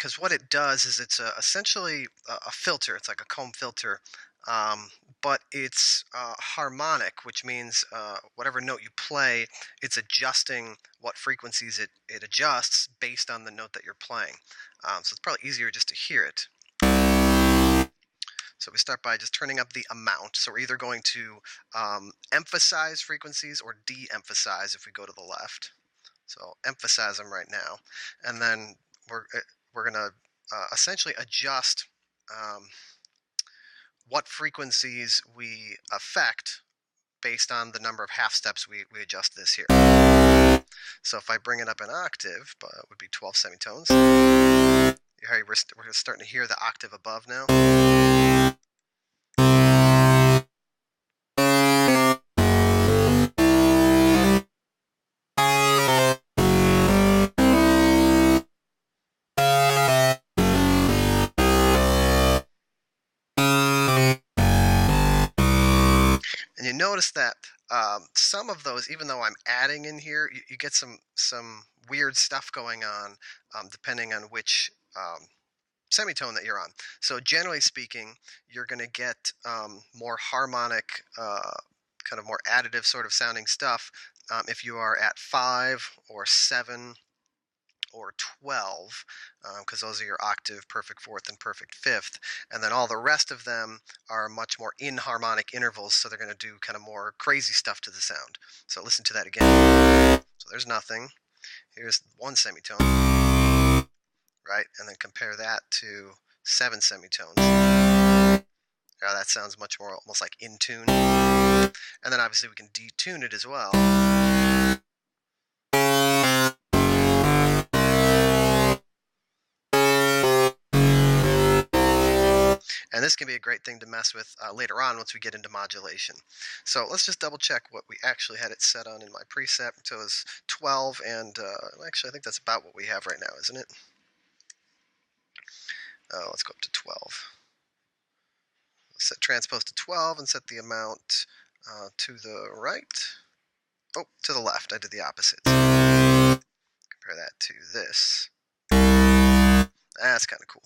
because what it does is it's essentially a filter. It's like a comb filter, but it's harmonic, which means whatever note you play, it's adjusting what frequencies it adjusts based on the note that you're playing. So it's probably easier just to hear it. So we start by just turning up the amount. So we're either going to emphasize frequencies or de-emphasize if we go to the left. So emphasize them right now, and then we're going to essentially adjust what frequencies we affect based on the number of half steps we adjust this here. So if I bring it up an octave, it would be 12 semitones. We're starting to hear the octave above now. And you notice that some of those, even though I'm adding in here, you get some weird stuff going on depending on which semitone that you're on. So generally speaking, you're going to get more harmonic, kind of more additive sort of sounding stuff if you are at 5 or 7 or 12, because those are your octave, perfect fourth, and perfect fifth. And then all the rest of them are much more inharmonic intervals, so they're going to do kind of more crazy stuff to the sound. So listen to that again. So there's nothing. Here's one semitone, right? And then compare that to 7 semitones. Now that sounds much more almost like in tune. And then obviously we can detune it as well. And this can be a great thing to mess with later on once we get into modulation. So let's just double check what we actually had it set on in my preset. So it was 12, and actually I think that's about what we have right now, isn't it? Let's go up to 12. Let's set transpose to 12 and set the amount to the right. Oh, to the left. I did the opposite. Compare that to this. That's kind of cool.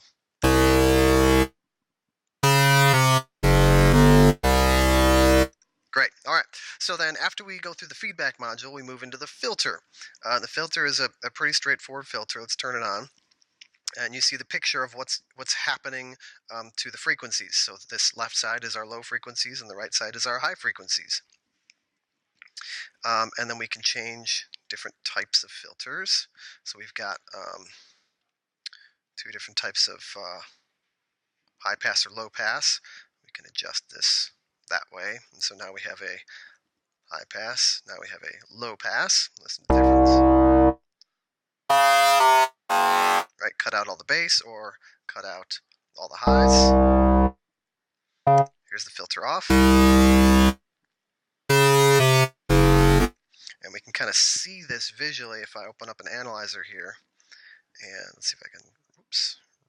Great. All right. So then after we go through the feedback module, we move into the filter. The filter is a pretty straightforward filter. Let's turn it on. And you see the picture of what's happening to the frequencies. So this left side is our low frequencies, and the right side is our high frequencies. And then we can change different types of filters. So we've got 2 different types of high pass or low pass. We can adjust this that way. And so now we have a high pass. Now we have a low pass. Listen to the difference. Right, cut out all the bass or cut out all the highs. Here's the filter off. And we can kind of see this visually if I open up an analyzer here. And let's see if I can,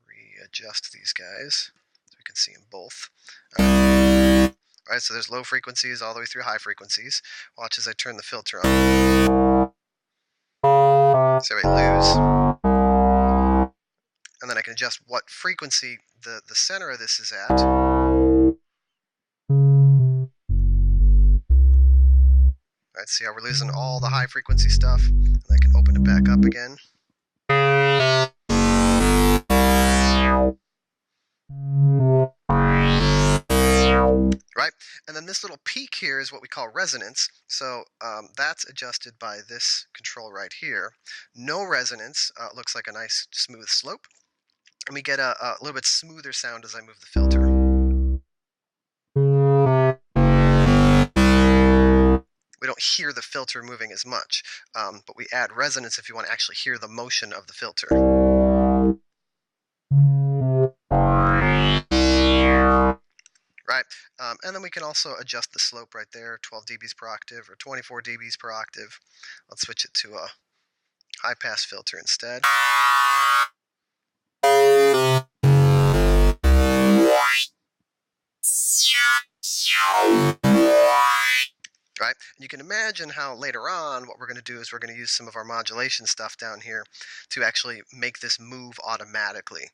readjust these guys so we can see them both. All right, so there's low frequencies all the way through high frequencies. Watch as I turn the filter on. So I lose. And then I can adjust what frequency the center of this is at. All right, see how we're losing all the high frequency stuff? And I can open it back up again. Right, and then this little peak here is what we call resonance. So that's adjusted by this control right here. No resonance looks like a nice smooth slope. And we get a little bit smoother sound as I move the filter. We don't hear the filter moving as much, but we add resonance if you want to actually hear the motion of the filter. Right, and then we can also adjust the slope right there, 12 dBs per octave or 24 dBs per octave. Let's switch it to a high pass filter instead. Right, And you can imagine how later on what we're going to do is we're going to use some of our modulation stuff down here to actually make this move automatically.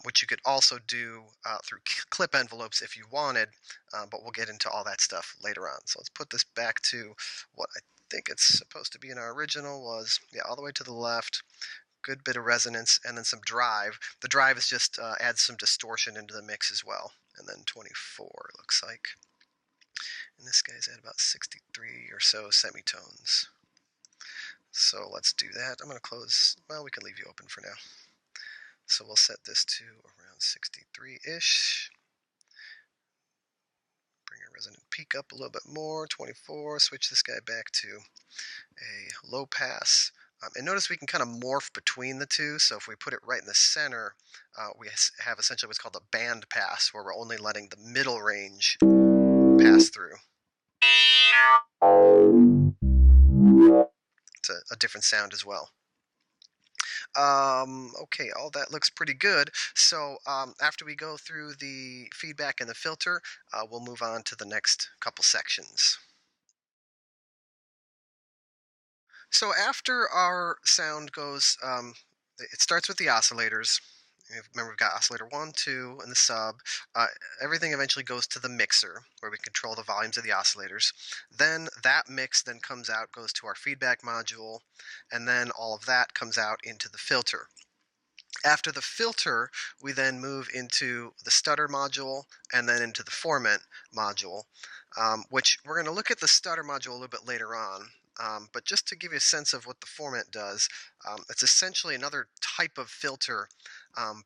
Which you could also do through clip envelopes if you wanted, but we'll get into all that stuff later on. So let's put this back to what I think it's supposed to be in our original was, yeah, all the way to the left. Good bit of resonance, and then some drive. The drive is just adds some distortion into the mix as well. And then 24, it looks like. And this guy's at about 63 or so semitones. So let's do that. I'm going to close, well, we can leave you open for now. So we'll set this to around 63-ish. Bring our resonant peak up a little bit more, 24. Switch this guy back to a low pass. And notice we can kind of morph between the two. So if we put it right in the center, we have essentially what's called a band pass, where we're only letting the middle range pass through. It's a different sound as well. Okay, all that looks pretty good. So after we go through the feedback and the filter, we'll move on to the next couple sections. So after our sound goes, it starts with the oscillators. Remember, we've got oscillator 1, 2, and the sub. Everything eventually goes to the mixer, where we control the volumes of the oscillators. Then that mix then comes out, goes to our feedback module, and then all of that comes out into the filter. After the filter, we then move into the stutter module and then into the formant module, which we're going to look at the stutter module a little bit later on. But just to give you a sense of what the formant does, it's essentially another type of filter,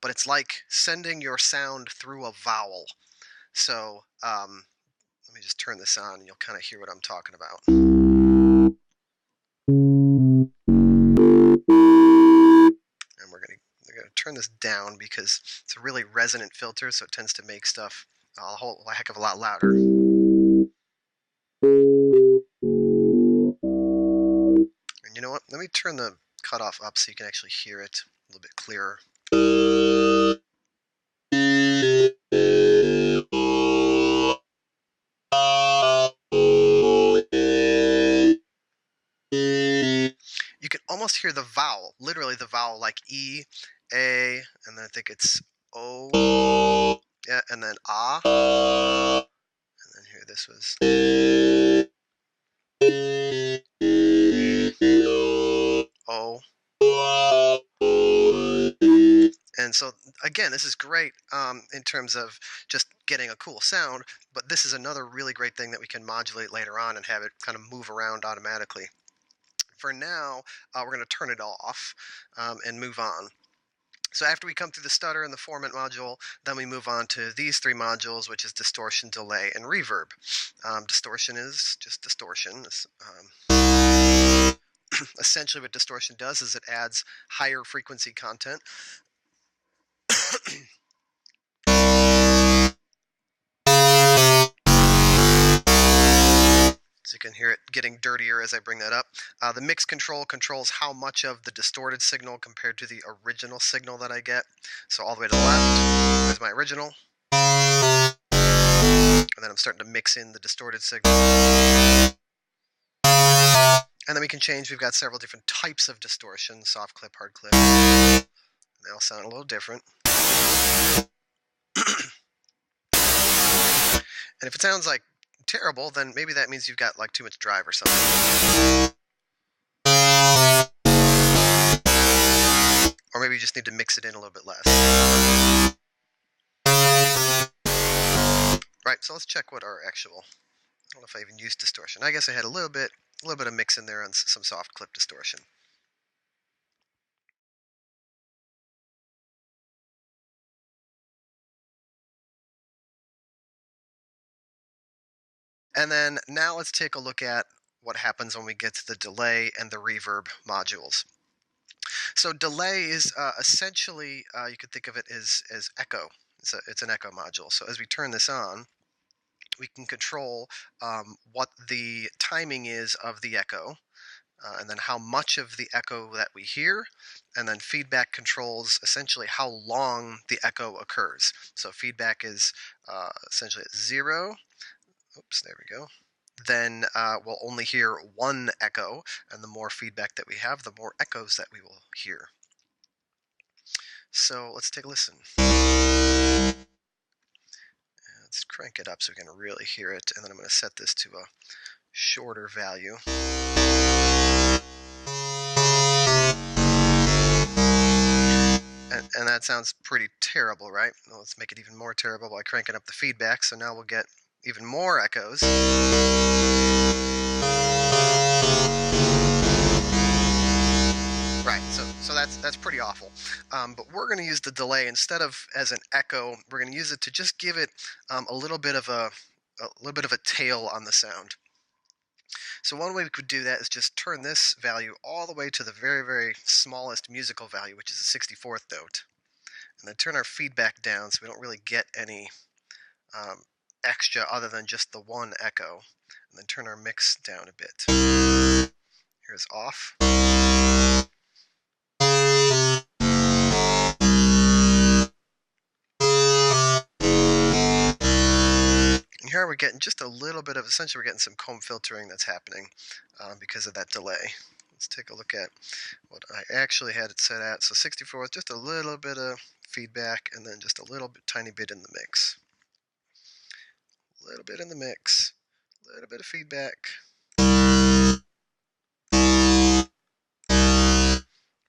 but it's like sending your sound through a vowel. So let me just turn this on and you'll kind of hear what I'm talking about. And we're going to turn this down because it's a really resonant filter, so it tends to make stuff a whole heck of a lot louder. And you know what? Let me turn the cutoff up so you can actually hear it a little bit clearer. You can almost hear the vowel, literally the vowel, like E, A, and then I think it's O, yeah, and then Ah, and then here this was O. And so again, this is great in terms of just getting a cool sound, but this is another really great thing that we can modulate later on and have it kind of move around automatically. For now, we're going to turn it off and move on. So after we come through the stutter and the formant module, then we move on to these three modules, which is distortion, delay, and reverb. Distortion is just distortion. Essentially what distortion does is it adds higher frequency content. So you can hear it getting dirtier as I bring that up. The mix control controls how much of the distorted signal compared to the original signal that I get. So all the way to the left, there's my original. And then I'm starting to mix in the distorted signal. And then we can change, we've got several different types of distortion, soft clip, hard clip. They all sound a little different. And if it sounds like terrible, then maybe that means you've got like too much drive or something. Or maybe you just need to mix it in a little bit less. Right, so let's check what our actual, I don't know if I even used distortion. I guess I had a little bit of mix in there on some soft clip distortion. And then now let's take a look at what happens when we get to the delay and the reverb modules. So delay is essentially, you could think of it as echo. It's an echo module. So as we turn this on, we can control what the timing is of the echo, and then how much of the echo that we hear, and then feedback controls essentially how long the echo occurs. So feedback is essentially at 0. Oops, there we go. then we'll only hear one echo, and the more feedback that we have, the more echoes that we will hear. So let's take a listen. Let's crank it up so we can really hear it, and then I'm going to set this to a shorter value. And that sounds pretty terrible, right? Well, let's make it even more terrible by cranking up the feedback, so now we'll get even more echoes. Right, so that's pretty awful. But we're going to use the delay instead of as an echo. We're going to use it to just give it a little bit of a tail on the sound. So one way we could do that is just turn this value all the way to the very, very smallest musical value, which is the 64th note, and then turn our feedback down so we don't really get any extra other than just the one echo, and then turn our mix down a bit. Here's off. And here we're getting just a little bit of, essentially we're getting some comb filtering that's happening because of that delay. Let's take a look at what I actually had it set at. So 64 with just a little bit of feedback, and then just a little bit, tiny bit in the mix. A little bit in the mix, a little bit of feedback.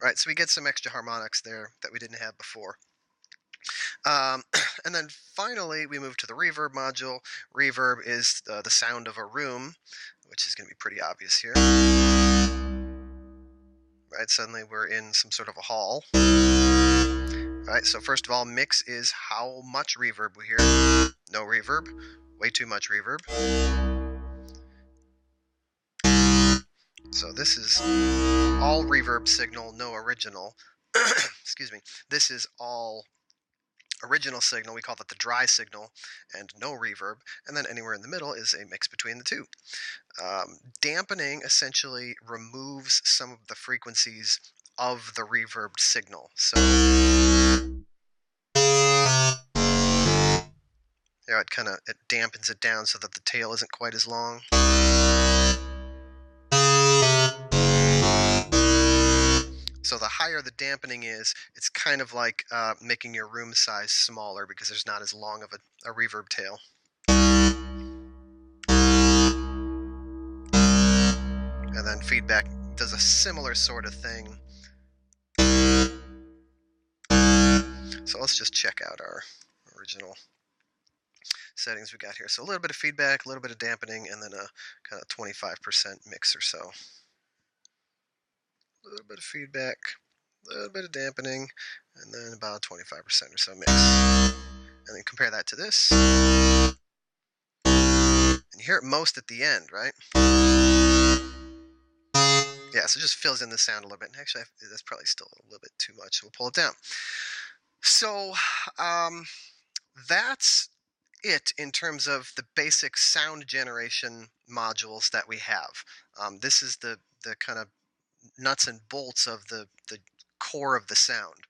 Right, so we get some extra harmonics there that we didn't have before. And then finally, we move to the reverb module. Reverb is the sound of a room, which is going to be pretty obvious here. Right, suddenly we're in some sort of a hall. Right, so first of all, mix is how much reverb we hear. No reverb, way too much reverb. So this is all reverb signal, no original. Excuse me. This is all original signal. We call that the dry signal, and no reverb. And then anywhere in the middle is a mix between the two. Dampening essentially removes some of the frequencies of the reverb signal. So yeah, it dampens it down so that the tail isn't quite as long. So the higher the dampening is, it's kind of like making your room size smaller because there's not as long of a reverb tail. And then feedback does a similar sort of thing. So let's just check out our original settings we got here. So a little bit of feedback, a little bit of dampening, and then a kind of 25% mix or so. A little bit of feedback, a little bit of dampening, and then about 25% or so mix. And then compare that to this. And you hear it most at the end, right? Yeah, so it just fills in the sound a little bit. And actually, that's probably still a little bit too much, so we'll pull it down. So that's it in terms of the basic sound generation modules that we have. This is the kind of nuts and bolts of the core of the sound.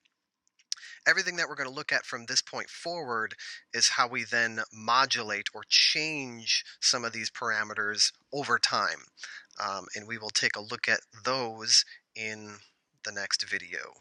Everything that we're going to look at from this point forward is how we then modulate or change some of these parameters over time. And we will take a look at those in the next video.